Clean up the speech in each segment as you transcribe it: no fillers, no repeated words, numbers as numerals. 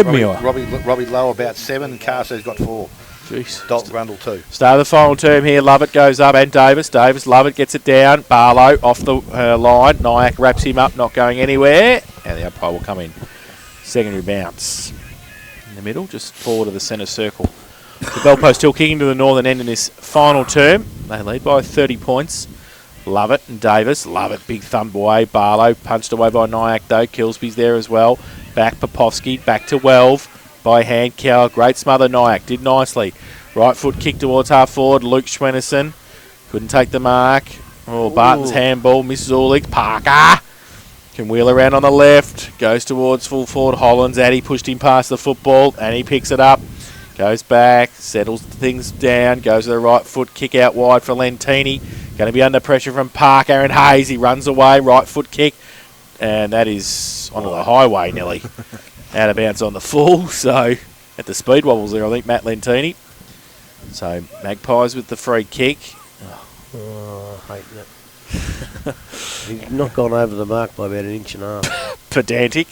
Robbie Lowe about 7, and Carso's got 4. Jeez. Dalton Grundle 2. Start of the final term here. Lovett goes up, and Davis. Lovett gets it down. Barlow off the line. Nyack wraps him up, not going anywhere. And the umpire will come in. Secondary bounce. In the middle, just forward of the centre circle. The Bell Post still kicking to the northern end in this final term. They lead by 30 points. Lovett and Davis. Lovett, big thumb away. Barlow punched away by Nyack though. Kilsby's there as well. Back Popovsky. Back to Welv. By hand, Cow. Great smother. Nyack did nicely. Right foot kick towards half forward. Luke Schwennerson couldn't take the mark. Oh, Barton's handball misses Orlick. Parker can wheel around on the left. Goes towards full forward. Hollands. Addy pushed him past the football and he picks it up. Goes back. Settles things down. Goes to the right foot. Kick out wide for Lentini. Going to be under pressure from Parker and Hayes. He runs away. Right foot kick. And that is onto the highway nearly. Out of bounds on the full. So at the speed wobbles there, I think, Matt Lentini. So Magpies with the free kick. Oh, I hate that. He's not gone over the mark by about 1.5 inches. Pedantic.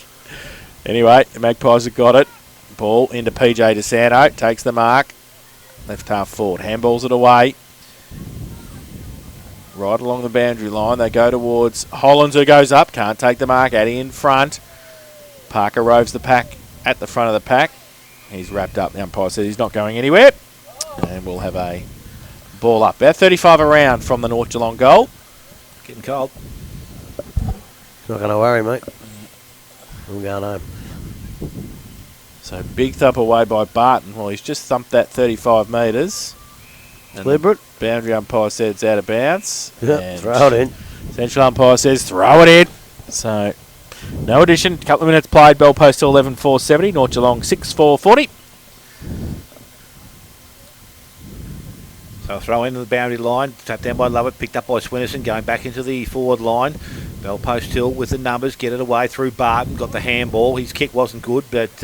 Anyway, the Magpies have got it. Ball into PJ DeSanto. Takes the mark. Left half forward. Handballs it away. Right along the boundary line. They go towards Hollands, who goes up. Can't take the mark. Addy in front. Parker roves the pack at the front of the pack. He's wrapped up. The umpire says he's not going anywhere. And we'll have a ball up. About 35 around from the North Geelong goal. Getting cold. Not going to worry, mate. I'm going home. So big thump away by Barton. Well, he's just thumped that 35 metres. Deliberate. Boundary umpire said it's out of bounds. Yep, throw it in. Central umpire says throw it in. So no addition. Couple of minutes played. Bell Post still 11-4-70. North Geelong 6-4-40. So throw into the boundary line, tapped down by Lovett, picked up by Swinnerson, going back into the forward line. Bell Post still with the numbers, get it away through Barton, got the handball. His kick wasn't good, but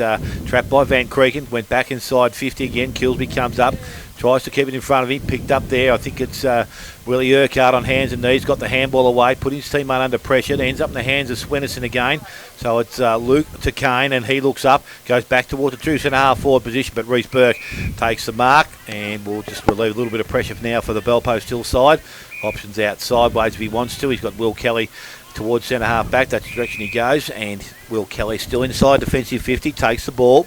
trapped by Van Creeken, went back inside 50 again. Kilsby comes up, tries to keep it in front of him, picked up there. I think it's Willie Urquhart on hands and knees, got the handball away, put his teammate under pressure. It ends up in the hands of Swinnerson again. So it's Luke to Kane, and he looks up, goes back towards the 2.5 forward position, but Reece Burke takes the mark, and we'll just relieve a little bit of pressure now for the Bell Post Hill side. Options out sideways if he wants to. He's got Will Kelly towards centre half back. That's the direction he goes, and Will Kelly still inside defensive 50, takes the ball.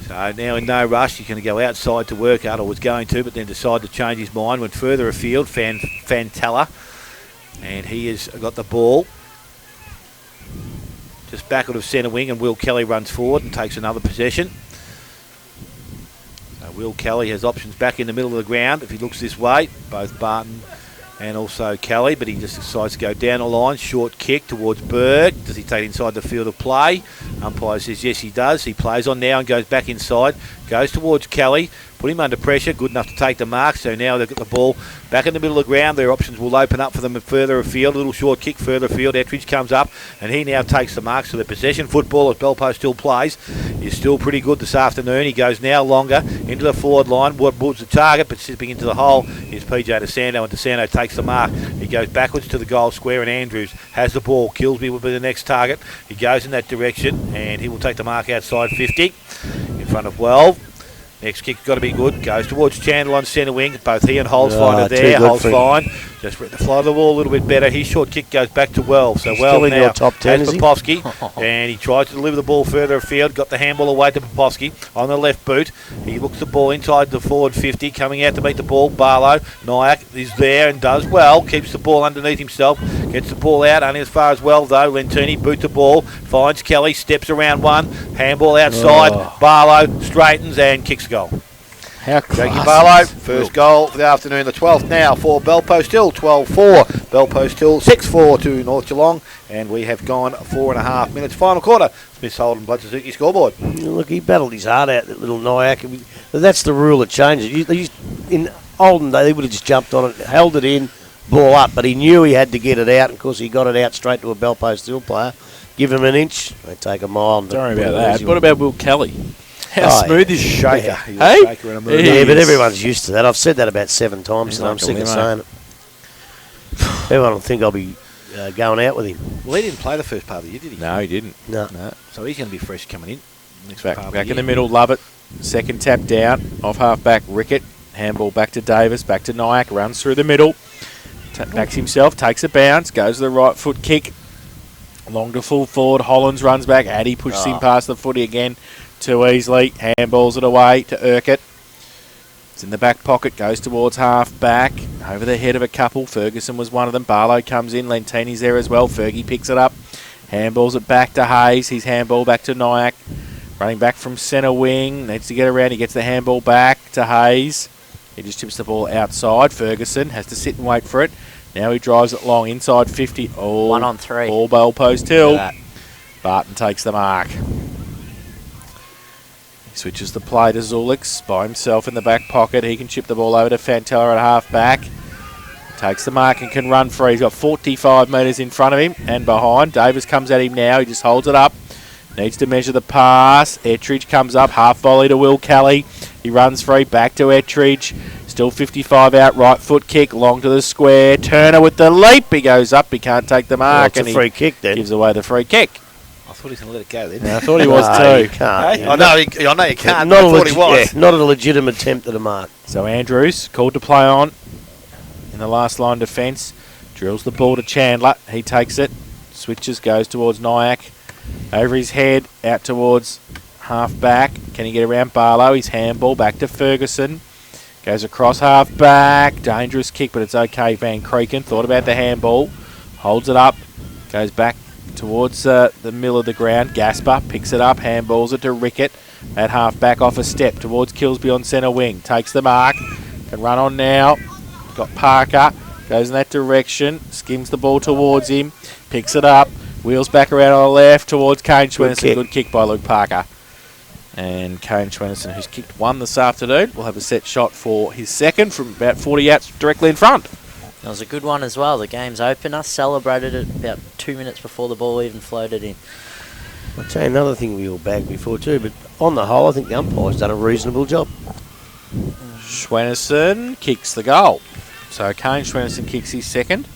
So now in no rush, he's going to go outside to work out, or was going to, but then decided to change his mind, went further afield. Fantella, and he has got the ball just backward of centre wing, and Will Kelly runs forward and takes another possession. So Will Kelly has options back in the middle of the ground if he looks this way, both Barton and also Kelly, but he just decides to go down the line. Short kick towards Berg. Does he take it inside the field of play? Umpire says yes, he does. He plays on now and goes back inside. Goes towards Kelly. Put him under pressure. Good enough to take the mark. So now they've got the ball back in the middle of the ground. Their options will open up for them further afield. A little short kick further afield. Ettridge comes up and he now takes the mark. So the possession football as Bell Post still plays is still pretty good this afternoon. He goes now longer into the forward line. Wood's the target, but slipping into the hole is PJ DeSanto, and DeSanto takes the mark. He goes backwards to the goal square, and Andrews has the ball. Kilsby will be the next target. He goes in that direction, and he will take the mark outside 50 in front of 12. Next kick's got to be good. Goes towards Chandler on centre wing. Both he and Holzfine are there. Holzfine just read the fly of the ball a little bit better. His short kick goes back to Welv. So Welv now top 10, has Popovsky, and he tries to deliver the ball further afield. Got the handball away to Popovsky on the left boot. He looks the ball inside the forward 50, coming out to meet the ball. Barlow, Nyack is there and does well. Keeps the ball underneath himself. Gets the ball out, only as far as well though. Lentini boot the ball, finds Kelly, steps around one. Handball outside. Barlow straightens and kicks a goal. How classy. Jackie Barlow, first goal for the afternoon, the 12th now for Bell Post Hill, 12-4. Bell Post Hill, 6-4 to North Geelong, and we have gone 4.5 minutes. Final quarter, Smith Holden, Blood Suzuki scoreboard. Look, he battled his heart out, that little Nyack. But that's the rule that changes. In olden days, they would have just jumped on it, held it in, ball up, but he knew he had to get it out, and of course he got it out straight to a Bell Post Hill player. Give him an inch, they take a mile. Sorry about that. What about Will Kelly? How smooth is shaker? Yeah. Hey? Shaker in a movie. Yeah, but everyone's used to that. I've said that about 7 times, and I'm sick of saying it. Everyone will think I'll be going out with him. Well, he didn't play the first part of the year, did he? No, he didn't. No. So he's going to be fresh coming in. Back in the middle, love it. Second tap down, off half-back, Rickett. Handball back to Davis, back to Nyack, runs through the middle. Backs himself, takes a bounce, goes to the right foot kick. Long to full forward, Hollins runs back. Addy pushes him past the footy again too easily. Handballs it away to Urquhart. It's in the back pocket, goes towards half-back. Over the head of a couple, Ferguson was one of them. Barlow comes in, Lentini's there as well. Fergie picks it up. Handballs it back to Hayes. His handball back to Nyack. Running back from centre wing. Needs to get around. He gets the handball back to Hayes. He just tips the ball outside. Ferguson has to sit and wait for it. Now he drives it long inside 50. Oh, 1 on 3. All ball post hill. Barton takes the mark. He switches the play to Zulix by himself in the back pocket. He can chip the ball over to Fantella at half back. Takes the mark and can run free. He's got 45 metres in front of him and behind. Davis comes at him now. He just holds it up. Needs to measure the pass. Ettridge comes up. Half volley to Will Kelly. He runs free. Back to Ettridge. Still 55 out. Right foot kick. Long to the square. Turner with the leap. He goes up. He can't take the mark. Well, it's a free kick then. Gives away the free kick. I thought he was going to let it go then. Yeah, I thought he was No, you too. can't. Hey? I know you can't. Not, I a thought he was. not a legitimate attempt at a mark. So Andrews called to play on in the last line defence. Drills the ball to Chandler. He takes it. Switches. Goes towards Nyack. Over his head, out towards half-back. Can he get around Barlow? His handball back to Ferguson. Goes across half-back. Dangerous kick, but it's okay. Van Creeken thought about the handball. Holds it up. Goes back towards the middle of the ground. Gasper picks it up. Handballs it to Rickett. At half-back off a step towards Kilsby on centre wing. Takes the mark. Can run on now. Got Parker. Goes in that direction. Skims the ball towards him. Picks it up. Wheels back around on the left towards Kane Schwenison. Good kick by Luke Parker. And Kane Schwenison, who's kicked one this afternoon, will have a set shot for his second from about 40 outs directly in front. That was a good one as well. The game's opener. Celebrated it about 2 minutes before the ball even floated in. I'll tell you another thing we all bagged before too, but on the whole, I think the umpire's done a reasonable job. Schwenison kicks the goal. So Kane Schwenison kicks his second.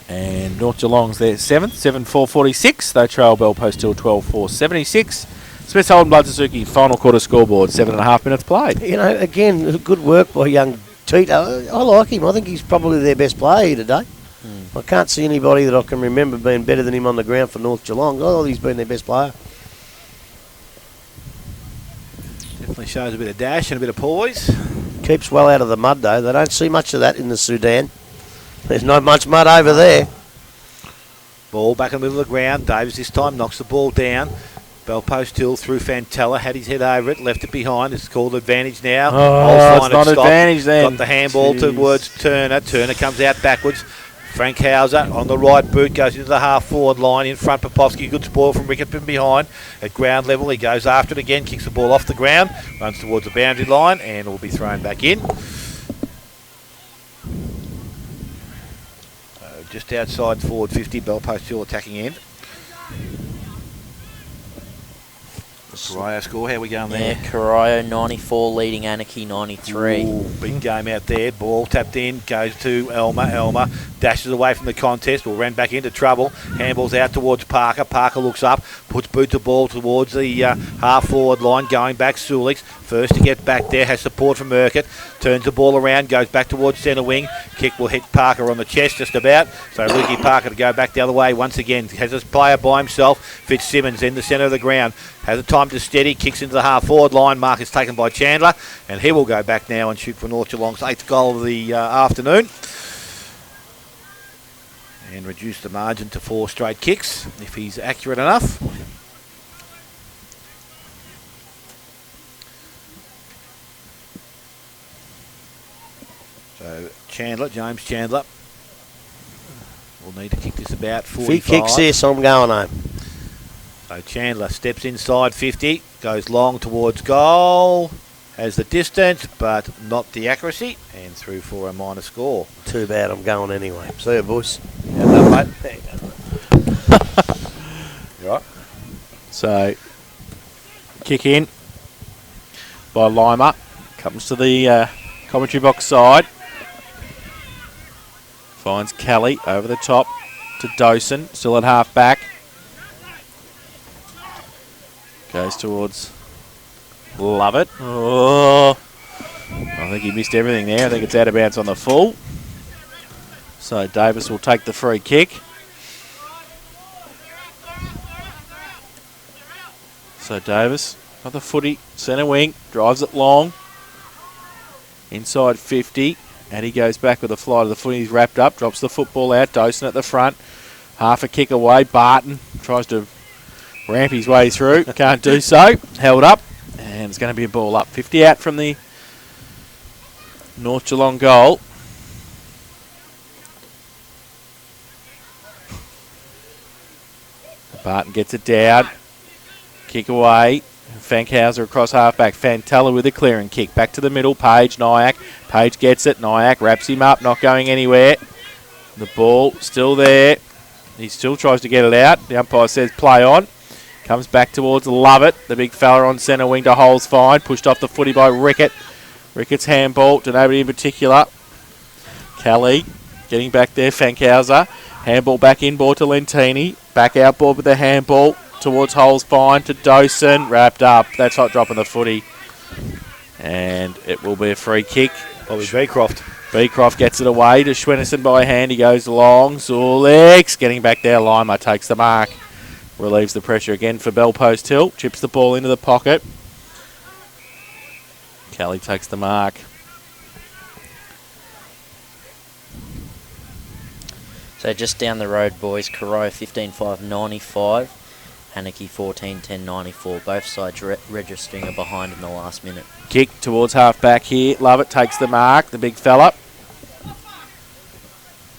And North Geelong's there 7th, 7-4-46. They trail Bell Post till 12-4-76. Smith Holden Blood Suzuki, final quarter scoreboard, 7.5 minutes played. You know, again, good work by young Tito. I like him. I think he's probably their best player here today. I can't see anybody that I can remember being better than him on the ground for North Geelong. I thought he's been their best player. Definitely shows a bit of dash and a bit of poise. Keeps well out of the mud, though. They don't see much of that in the Sudan. There's not much mud over there. Ball back in the middle of the ground. Davis this time knocks the ball down. Bell post hill through Fantella. Had his head over it. Left it behind. It's called advantage now. Oh, it's not advantage then. Got the handball towards Turner. Turner comes out backwards. Frank Hauser on the right boot goes into the half-forward line. In front, Popovsky. Good spoil from Rickett from behind. At ground level, he goes after it again. Kicks the ball off the ground. Runs towards the boundary line and will be thrown back in. Just outside forward 50, Bell Post Hill attacking end. Corio score, how we going there? Yeah, Corio 94 leading Anarchy 93. Ooh, big game out there. Ball tapped in, goes to Elmer. Elmer dashes away from the contest, or ran back into trouble. Handballs out towards Parker. Parker looks up, puts boot the ball towards the half-forward line, going back Sulix. First to get back there, has support from Urquhart. Turns the ball around, goes back towards centre wing. Kick will hit Parker on the chest just about. So Lukey Parker to go back the other way once again. Has a player by himself. Fitzsimmons in the centre of the ground. Has a time to steady, kicks into the half-forward line. Mark is taken by Chandler, and he will go back now and shoot for North Geelong's 8th goal of the afternoon. And reduce the margin to 4 straight kicks, if he's accurate enough. So Chandler, James Chandler, will need to kick this about 45. If he kicks this, I'm going home. So Chandler steps inside 50, goes long towards goal, has the distance but not the accuracy, and through for a minor score. Too bad, I'm going anyway. See you, boys. How's that, mate? You right? So, kick in by Lima. Comes to the commentary box side. Finds Kelly over the top to Dawson, still at half back. Goes towards Lovett. Oh, I think he missed everything there. I think it's out of bounds on the full. So Davis will take the free kick. So Davis, got the footy, centre wing, drives it long. Inside 50, and he goes back with a fly to the footy. He's wrapped up, drops the football out. Dawson at the front, half a kick away. Barton tries to ramp his way through, can't do so. Held up, and it's going to be a ball up. 50 out from the North Geelong goal. Barton gets it down. Kick away. Fankhauser across half-back. Fantella with a clearing kick. Back to the middle. Page, Nyack. Page gets it. Nyack wraps him up. Not going anywhere. The ball still there. He still tries to get it out. The umpire says play on. Comes back towards Lovett. The big fella on centre wing to Holes fine. Pushed off the footy by Rickett. Rickett's handball to nobody in particular. Kelly getting back there. Fankhauser. Handball back in ball to Lentini. Back out ball with the handball. Towards Holes fine to Dawson. Wrapped up. That's hot drop on the footy. And it will be a free kick. Probably Beecroft. Beecroft gets it away to Schwennerson by hand. He goes long. Zulex getting back there. Lima takes the mark. Relieves the pressure again for Bell Post Hill. Chips the ball into the pocket. Kelly takes the mark. So just down the road, boys. Corroa 15.5.95. Haneke 14.10.94. Both sides registering a behind in the last minute. Kick towards half-back here. Lovett takes the mark. The big fella.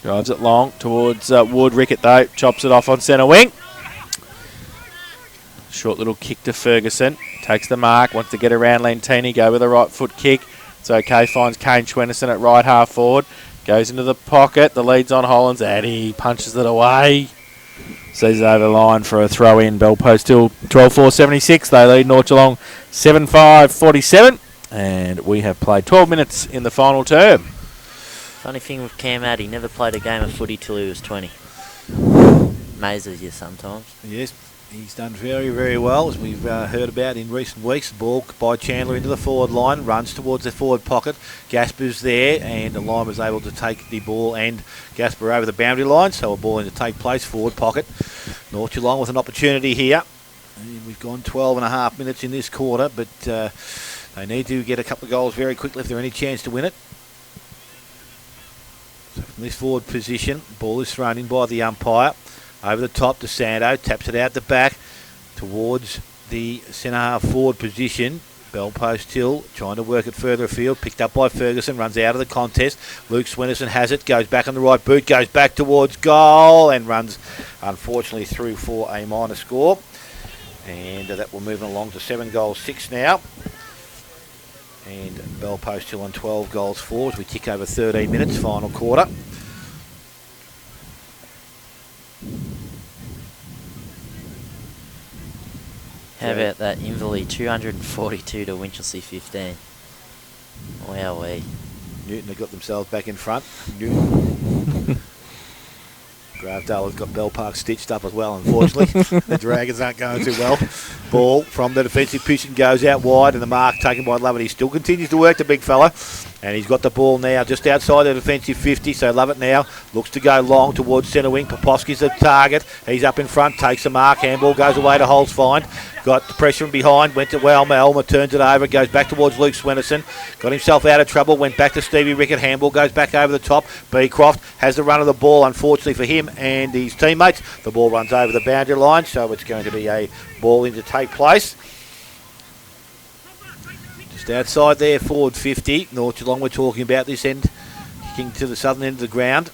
Drives it long towards Wood. Rickett, though, chops it off on centre wing. Short little kick to Ferguson. Takes the mark. Wants to get around Lentini. Go with a right foot kick. It's okay. Finds Kane Schwennerson at right half forward. Goes into the pocket. The lead's on Hollands. And he punches it away. Sees it over the line for a throw in. Bell Post Hill 12-4-76. They lead North Geelong 7-5-47. And we have played 12 minutes in the final term. Funny thing with Cam Addy, he never played a game of footy till he was 20. Amazes you sometimes. Yes, he's done very, very well, as we've heard about in recent weeks. The ball by Chandler into the forward line, runs towards the forward pocket. Gasper's there, and the line was able to take the ball and Gasper over the boundary line, so a ball in to take place, forward pocket. North Geelong with an opportunity here. And we've gone 12 and a half minutes in this quarter, but they need to get a couple of goals very quickly if there's any chance to win it. So from this forward position, ball is thrown in by the umpire. Over the top to Sando, taps it out the back towards the centre half forward position. Bell Post Hill trying to work it further afield, picked up by Ferguson, runs out of the contest. Luke Swennerson has it, goes back on the right boot, goes back towards goal and runs unfortunately through for a minor score. And that will move along to 7-6 now. And Bell Post Hill on 12 goals for as we tick over 13 minutes, final quarter. How about that Inverleigh 242 to Winchelsea 15? Wowee. Newton have got themselves back in front. Newton. Gravedale has got Bell Park stitched up as well, unfortunately. The Dragons aren't going too well. Ball from the defensive position goes out wide, and the mark taken by Lovett. He still continues to work, the big fella. And he's got the ball now just outside the defensive 50, so Lovett now looks to go long towards centre wing. Poposki's the target. He's up in front, takes the mark. Handball goes away to Holes Find. Got the pressure from behind, went to Elmer. Elmer turns it over, goes back towards Luke Swennerson. Got himself out of trouble, went back to Stevie Rickett. Handball goes back over the top. Beecroft has the run of the ball, unfortunately for him and his teammates. The ball runs over the boundary line, so it's going to be a ball in to take place. Just outside there, forward 50. North Geelong, we're talking about this end, kicking to the southern end of the ground.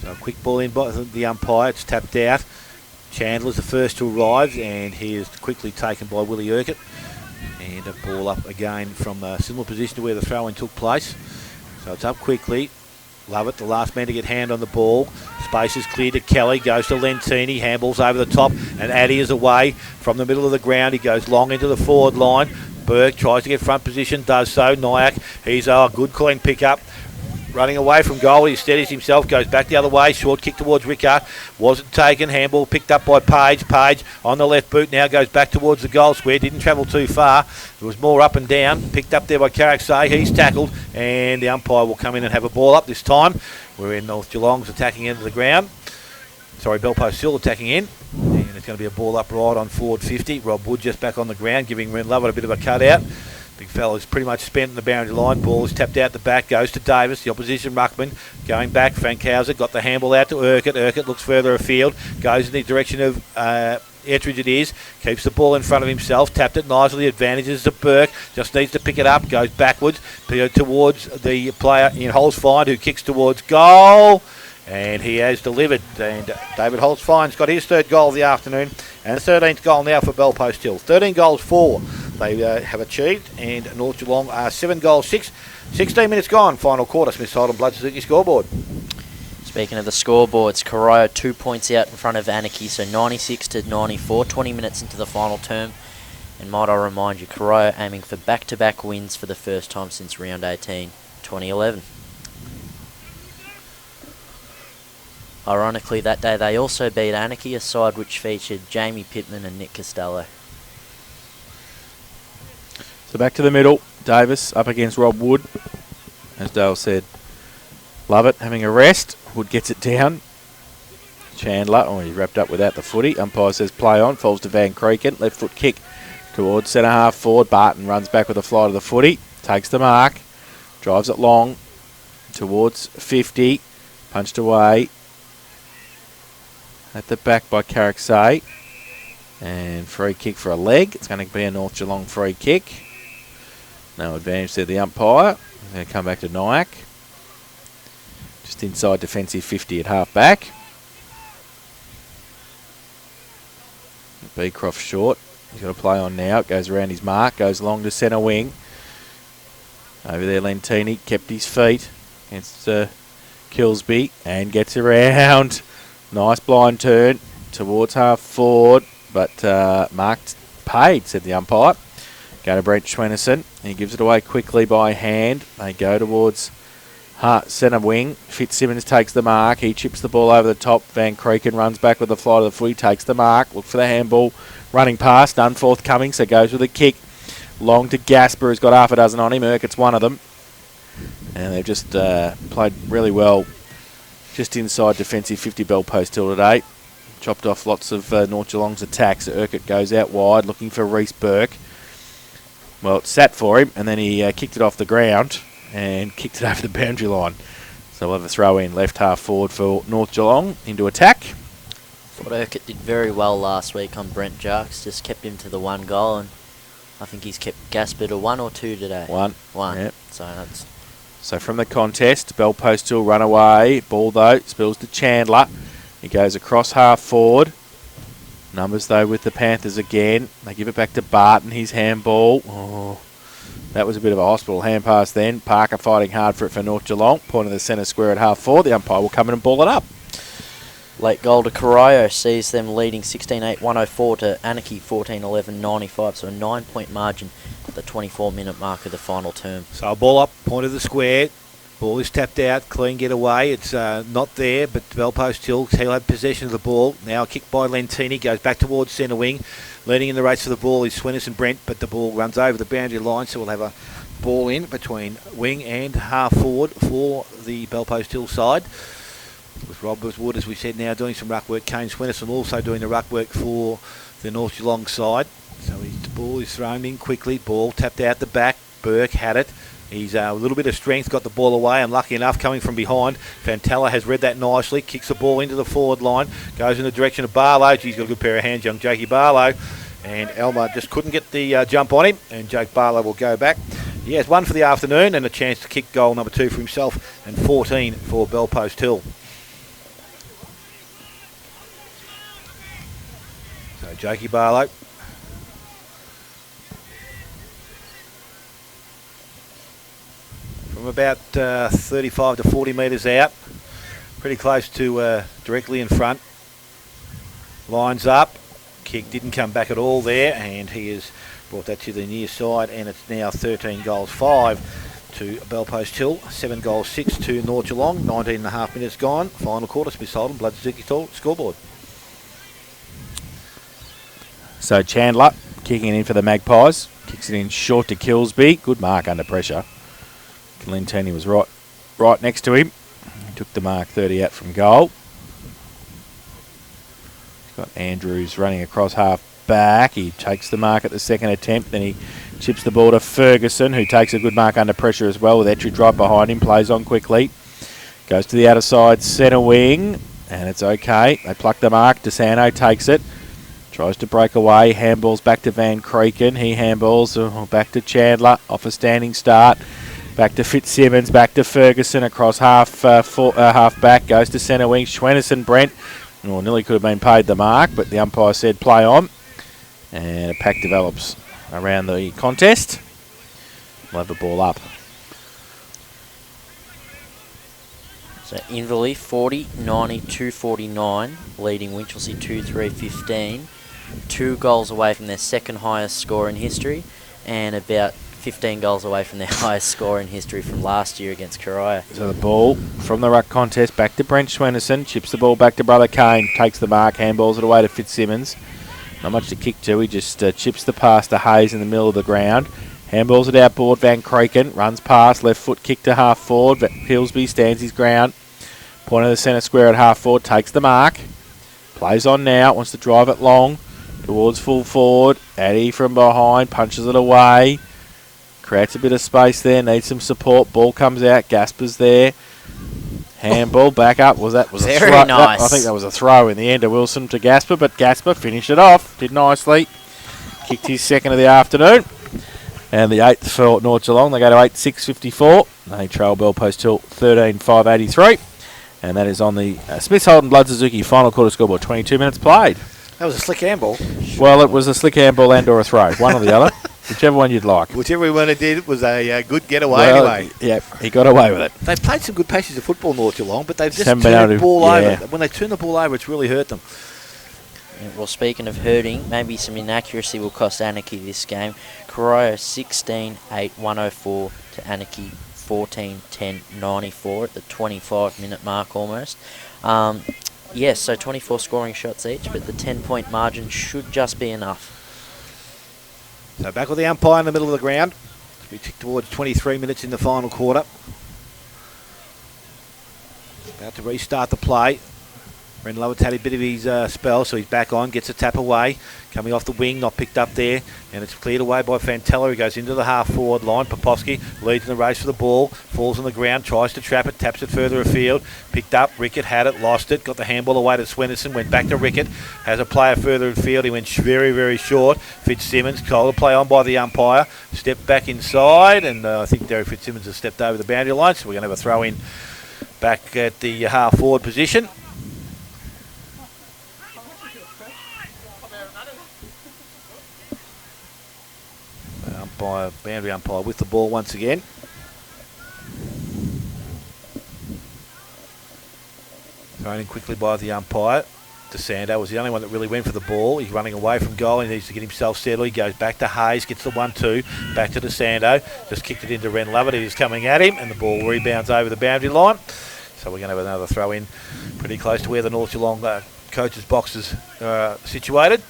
So a quick ball in by the umpire, it's tapped out. Chandler's the first to arrive, and he is quickly taken by Willie Urquhart. And a ball up again from a similar position to where the throw-in took place. So it's up quickly. Lovett, the last man to get hand on the ball. Space is clear to Kelly, goes to Lentini, handballs over the top, and Addy is away from the middle of the ground. He goes long into the forward line. Burke tries to get front position, does so. Nyack, he's a good clean pick-up. running away from goal. He steadies himself, goes back the other way. Short kick towards Rickard. Wasn't taken. Handball picked up by Page. Page on the left boot now goes back towards the goal square. Didn't travel too far. There was more up and down. Picked up there by Carricksay. He's tackled, and the umpire will come in and have a ball up this time. We're in North Geelong's attacking end of the ground. Sorry, Belpost still attacking in. And it's going to be a ball up right on forward 50. Rob Wood just back on the ground, giving Ren Lovett a bit of a cutout. Big fella's pretty much spent in the boundary line. Ball is tapped out the back, goes to Davis, the opposition ruckman. Going back, Frankhauser got the handball out to Urquhart. Urquhart looks further afield, goes in the direction of Ettridge it is. Keeps the ball in front of himself, tapped it nicely, advantages to Burke. Just needs to pick it up, goes backwards towards the player in Holzfine who kicks towards goal. And he has delivered. And David Holzfine's got his third goal of the afternoon and the 13th goal now for Belpost Hill. 13 goals 4 they have achieved, and North Geelong are 7 goals 6. 16 minutes gone, final quarter. Smith Holden Blood Suzuki scoreboard. Speaking of the scoreboards, Corio 2 points out in front of Anarchy, so 96 to 94, 20 minutes into the final term. And might I remind you, Corio aiming for back-to-back wins for the first time since round 18, 2011. Ironically, that day they also beat Anarchy, a side which featured Jamie Pittman and Nick Costello. So back to the middle. Davis up against Rob Wood. As Dale said, Lovett having a rest. Wood gets it down. Chandler, oh, he's wrapped up without the footy. Umpire says play on. Falls to Van Creeken. Left foot kick towards centre half forward. Barton runs back with a fly to the footy. Takes the mark. Drives it long towards 50. Punched away. At the back by Carricksay. And free kick for a leg. It's going to be a North Geelong free kick. No advantage there, the umpire. He's going to come back to Nyack. Just inside defensive 50 at half back. Beecroft short. He's got to play on now. It goes around his mark. Goes long to centre wing. Over there, Lentini kept his feet against Kilsby and gets around. Nice blind turn towards half forward, but marked paid, said the umpire. Go to Brent Schwennerson. He gives it away quickly by hand. They go towards centre wing. Fitzsimmons takes the mark. He chips the ball over the top. Van Creeken runs back with the fly to the foot. He takes the mark. Look for the handball. Running past. None forthcoming, so goes with a kick. Long to Gasper, who's got half a dozen on him. Urquhart's one of them. And they've just played really well just inside defensive 50 Belpost Hill today. Chopped off lots of North Geelong's attacks. Urquhart goes out wide looking for Reece Burke. Well, it sat for him, and then he kicked it off the ground and kicked it over the boundary line. So we'll have a throw in left half forward for North Geelong into attack. Thought Urquhart did very well last week on Brent Jarks, just kept him to the 1 goal, and I think he's kept Gasper to 1 or 2 today. 1. Yep. So from the contest, Belpost Hill run away. Ball though spills to Chandler. He goes across half forward. Numbers though with the Panthers again. They give it back to Barton. His handball. Oh, that was a bit of a hospital hand pass then. Parker fighting hard for it for North Geelong. Point of the centre square at half forward. The umpire will come in and ball it up. Late goal to Corio sees them leading 16-8, 104 to Anarchy 14-11, 95. So a 9-point margin at the 24-minute mark of the final term. So a ball up, point of the square. Ball is tapped out, clean get away. It's not there, but Belpost Hill, he'll have possession of the ball. Now a kick by Lentini, goes back towards centre wing. Leading in the race for the ball is Swinners and Brent, but the ball runs over the boundary line, so we'll have a ball in between wing and half forward for the Belpost Hill side. With Rob Wood, as we said, now doing some ruck work. Kane Swinnerson also doing the ruck work for the North Geelong side. So the ball is thrown in quickly. Ball tapped out the back. Burke had it. He's a little bit of strength, got the ball away, and lucky enough coming from behind. Fantella has read that nicely, kicks the ball into the forward line, goes in the direction of Barlow. He's got a good pair of hands, young Jakey Barlow. And Elmer just couldn't get the jump on him, and Jake Barlow will go back. He has 1 for the afternoon and a chance to kick goal number 2 for himself, and 14 for Belpost Hill. So Jakey Barlow. From about 35 to 40 metres out, pretty close to directly in front. Lines up, kick didn't come back at all there, and he has brought that to the near side, and it's now 13 goals 5 to Bellpost Hill. 7 goals, 6 to North Geelong. 19.5 minutes gone. Final quarter, Smith Holden, Blood Suzuki scoreboard. So Chandler kicking in for the Magpies. Kicks it in short to Kilsby. Good mark under pressure. Lentini was right next to him. He took the mark 30 out from goal. He's got Andrews running across half back. He takes the mark at the second attempt. Then he chips the ball to Ferguson, who takes a good mark under pressure as well, with Ettridge right behind him. Plays on quickly. Goes to the outer side centre wing. And it's okay. They pluck the mark. DeSanto takes it. Tries to break away. Handballs back to Van Kreken. He handballs back to Chandler. Off a standing start. Back to Fitzsimmons. Back to Ferguson. Across half back. Goes to centre wing. Schwennerson, Brent. Well, nearly could have been paid the mark, but the umpire said play on. And a pack develops around the contest. We'll have the ball up. So Inverleigh 40, 90, 249, leading Winchelsea 2-3-15. 2 goals away from their second highest score in history, and about 15 goals away from their highest score in history from last year against Corio. So the ball from the ruck contest back to Brent Schwennerson. Chips the ball back to Brother Kane. Takes the mark. Handballs it away to Fitzsimmons. Not much to kick to. He just chips the pass to Hayes in the middle of the ground. Handballs it outboard. Van Kreken runs past. Left foot kick to half forward. Hillsby stands his ground. Point of the centre square at half forward. Takes the mark. Plays on now. Wants to drive it long towards full forward. Addy from behind. Punches it away. Creates a bit of space there. Needs some support. Ball comes out. Gasper's there. Handball back up. Was a Very throw? nice. I think that was a throw in the end of Wilson to Gasper, but Gasper finished it off. Did nicely. Kicked his second of the afternoon. And the 8th for North Geelong. They go to 8-6-54. They trail Bellpost Hill 13-5-83. And that is on the Smith Holden Blood Suzuki final quarter scoreboard. 22 minutes played. That was a slick handball. Well, it was a slick handball and or a throw. One or the other. Whichever one you'd like. Whichever one it did was a good getaway anyway. Yeah, he got away with it. They've played some good patches of football, North Geelong, but they've just Haven't turned been able the to- ball yeah. over. When they turn the ball over, it's really hurt them. Yeah, well, speaking of hurting, maybe some inaccuracy will cost Anarchy this game. Corio 16-8-104 to Anarchy 14-10-94 at the 25-minute mark almost. Yes, so 24 scoring shots each, but the 10-point margin should just be enough. So back with the umpire in the middle of the ground. We tick towards 23 minutes in the final quarter. About to restart the play. Ren Lovett's had a bit of his spell, so he's back on, gets a tap away. Coming off the wing, not picked up there. And it's cleared away by Fantella, who goes into the half-forward line. Popovsky leads in the race for the ball. Falls on the ground, tries to trap it, taps it further afield. Picked up, Rickett had it, lost it. Got the handball away to Swennerson, went back to Rickett. Has a player further afield. He went very, very short. Fitzsimmons, told to play on by the umpire. Stepped back inside, and I think Derek Fitzsimmons has stepped over the boundary line, so we're going to have a throw-in back at the half-forward position. Boundary umpire with the ball once again. Thrown in quickly by the umpire. DeSanto was the only one that really went for the ball. He's running away from goal. He needs to get himself settled. He goes back to Hayes, gets the 1-2, back to DeSanto. Just kicked it into Ren Lovett. He's coming at him, and the ball rebounds over the boundary line. So we're going to have another throw in pretty close to where the North Geelong coaches' boxes are situated.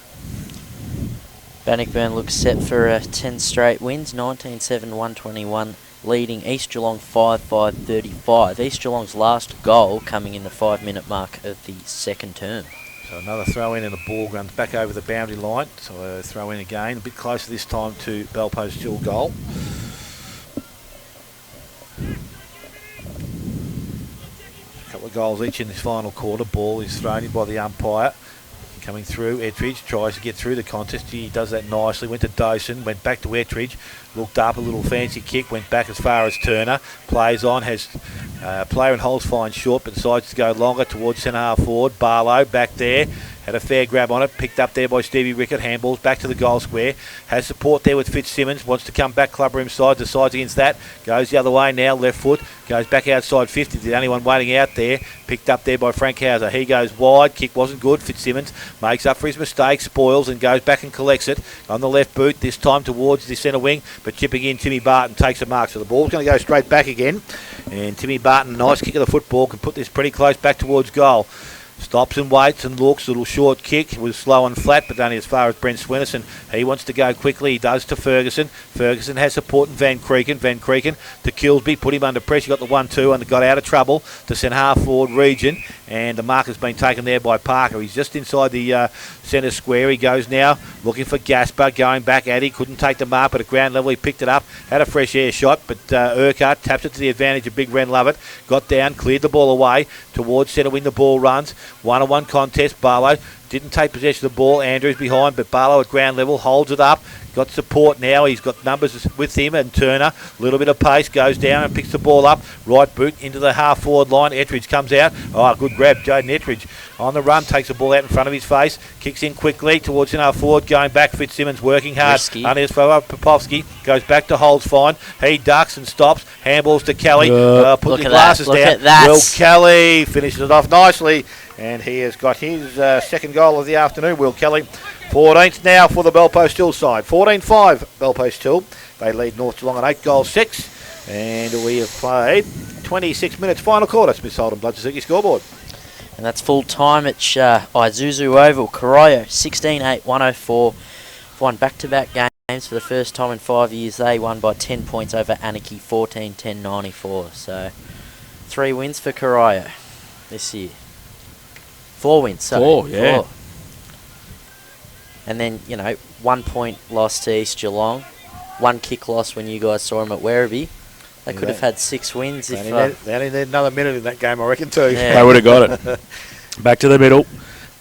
Bannockburn looks set for 10 straight wins, 19-7-121, leading East Geelong 5-5-35. East Geelong's last goal coming in the 5-minute mark of the second term. So another throw in and the ball runs back over the boundary line. So a throw in again, a bit closer this time to Bellpost Hill goal. A couple of goals each in this final quarter. Ball is thrown in by the umpire. Coming through, Ettridge tries to get through the contest. He does that nicely. Went to Dawson, went back to Ettridge, looked up, a little fancy kick, went back as far as Turner. Plays on, has player and holds fine short, but decides to go longer towards centre half forward. Barlow back there, Had a fair grab on it, picked up there by Stevie Rickett. Handballs back to the goal square. Has support there with Fitzsimmons. Wants to come back club room side. Decides against that. Goes the other way now. Left foot. Goes back outside 50. The only one waiting out there. Picked up there by Frank Hauser. He goes wide. Kick wasn't good. Fitzsimmons makes up for his mistake. Spoils and goes back and collects it on the left boot. This time towards the centre wing. But chipping in, Timmy Barton takes a mark. So the ball's going to go straight back again. And Timmy Barton, nice kick of the football, can put this pretty close back towards goal. Stops and waits and looks. Little short kick. It was slow and flat, but only as far as Brent Swinnerson. He wants to go quickly. He does to Ferguson. Ferguson has support in Van Creeken. Van Creeken to Kilsby. Put him under pressure. Got the 1-2 and got out of trouble to centre half forward region. And the mark has been taken there by Parker. He's just inside the centre square. He goes now looking for Gasper. Going back at it. Couldn't take the mark, but at ground level he picked it up. Had a fresh air shot, but Urquhart taps it to the advantage of Big Ren Lovett. Got down, cleared the ball away towards centre wing. The ball runs. 1-on-1 contest. Barlow didn't take possession of the ball. Andrews behind, but Barlow at ground level holds it up. Got support now. He's got numbers with him and Turner. A little bit of pace. Goes down and picks the ball up. Right boot into the half forward line. Ettridge comes out. Oh, good grab. Jaden Ettridge on the run. Takes the ball out in front of his face. Kicks in quickly towards half forward. Going back. Fitzsimmons working hard. Risky. Under his throw up. Popovsky goes back to Holds fine. He ducks and stops. Handballs to Kelly. Put Look the at glasses that. Look down. at that. Will Kelly finishes it off nicely. And he has got his second goal of the afternoon, Will Kelly. 14th now for the Belpost Hill side. 14-5 Belpost Hill. They lead North Geelong at 8-6. And we have played 26 minutes final quarter. Smith Holden Blood Suzuki scoreboard. And that's full time at Isuzu Oval. Corio 16-8-104. Won back-to-back games for the first time in 5 years. They won by 10 points over Anarchy 14-10-94. So 3 wins for Corio this year. 4 wins, sorry. 4, yeah. 4. And then, 1 point loss to East Geelong. 1 kick loss when you guys saw them at Werribee. They could have had 6 wins if... They only need another minute in that game, I reckon, too. Yeah. They would have got it. Back to the middle.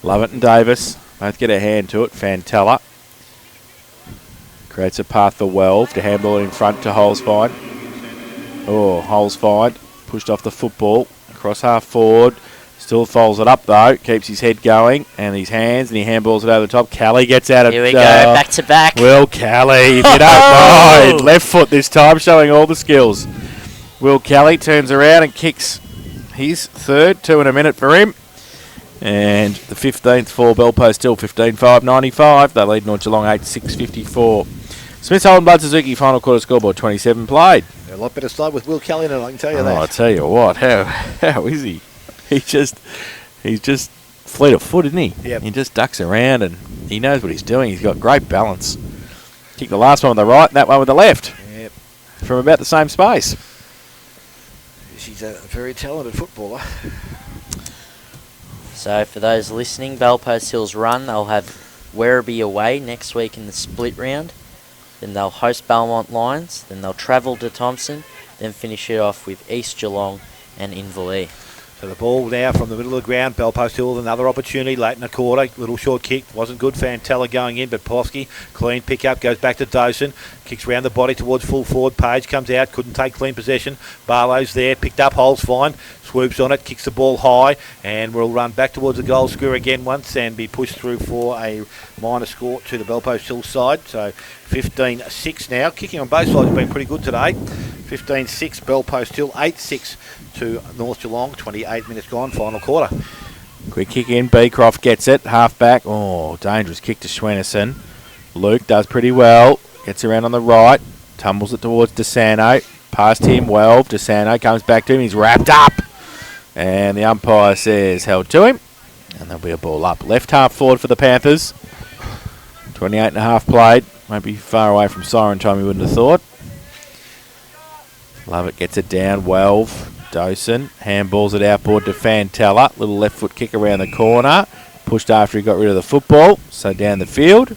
Lovett and Davis both get a hand to it. Fantella creates a path for Welve to handball it in front to Holesfine. Oh, Holesfine pushed off the football. Across half forward. Still folds it up though, keeps his head going and his hands, and he handballs it over the top. Kelly gets out of... Here we go, back to back. Will Kelly, if you don't mind. Left foot this time, showing all the skills. Will Kelly turns around and kicks his third, 2 in a minute for him. And the 15th for Belpost Hill, 15-5-95. They lead North Geelong 8-6-54. Smith Holden Blood Suzuki final quarter scoreboard 27 played. A lot better side with Will Kelly in it, I can tell you that. I tell you what, how is he? He's just fleet of foot, isn't he? Yep. He just ducks around and he knows what he's doing. He's got great balance. Kick the last one with the right and that one with the left. Yep. From about the same space. She's a very talented footballer. So for those listening, Belpost Hill's run, they'll have Werribee away next week in the split round. Then they'll host Belmont Lions. Then they'll travel to Thompson. Then finish it off with East Geelong and Inverleigh. So the ball now from the middle of the ground. Belpost Hill with another opportunity late in the quarter. Little short kick. Wasn't good. Fantella going in, but Povsky, clean pick up, goes back to Dawson. Kicks round the body towards full forward. Page comes out. Couldn't take clean possession. Barlow's there. Picked up. Holds fine. Swoops on it. Kicks the ball high. And will run back towards the goal square again once and be pushed through for a minor score to the Belpost Hill side. So 15-6 now. Kicking on both sides has been pretty good today. 15-6 Belpost Hill. 8-6 to North Geelong. 28 minutes gone. Final quarter. Quick kick in. Beecroft gets it. Half back. Oh, dangerous kick to Schwennerson. Luke does pretty well. Gets around on the right. Tumbles it towards DeSanto. Past him. Well, DeSanto comes back to him. He's wrapped up. And the umpire says held to him. And there'll be a ball up. Left half forward for the Panthers. 28 and a half played. Won't be far away from siren time, you wouldn't have thought. Lovett gets it down. Welve. Dawson handballs it outboard to Fantella. Little left foot kick around the corner. Pushed after he got rid of the football. So down the field.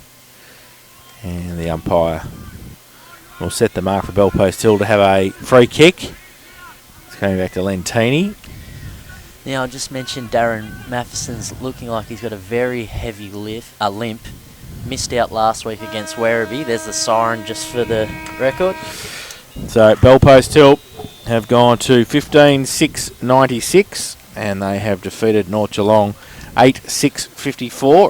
And the umpire will set the mark for Belpost Hill to have a free kick. It's coming back to Lentini. Now, I just mentioned Darren Matheson's looking like he's got a very heavy limp. Missed out last week against Werribee. There's the siren just for the record. So Belpost Hill have gone to 15-6-96 and they have defeated North Geelong 8:6.54.